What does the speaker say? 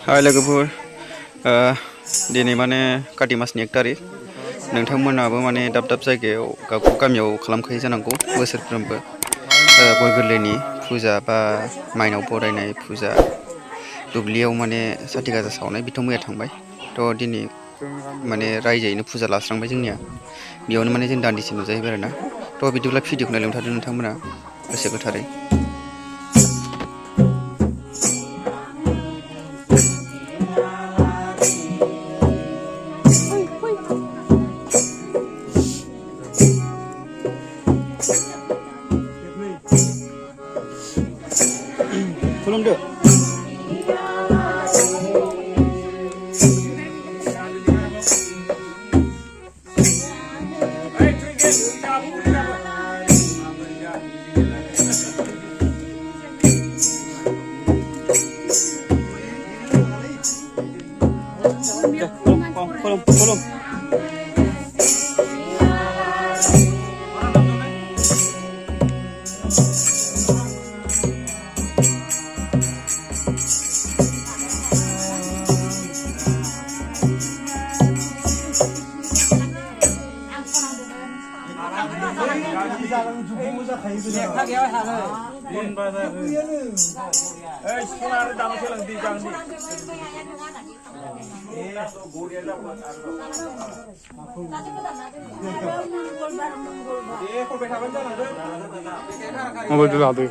हाय लोगोफोर दिनै माने काति मासनि 1 तारिख नोंथांमोनाबो माने दाब दाब जायगायाव गामियाव खालामखायो जानांगौ बोसोरफ्रोमबो गय गोरलैनि फुजा बा माइनाव बरायनाय फुजा दुब्लियाव माने साथि गाजा सावनाय बेथ' मैया थांबाय थ' दिनै माने रायजोयैनो फुजा लास्रांबाय जोंनिया बेयावनो माने जों दान्दिसे नुजाहैबाय आरोना थ' बिदिब्ला भिडिअखौ नायलांबाय थादो नोंथांमोना गोसो गोथारै खुलुमदो खुलुम मबाइल लादो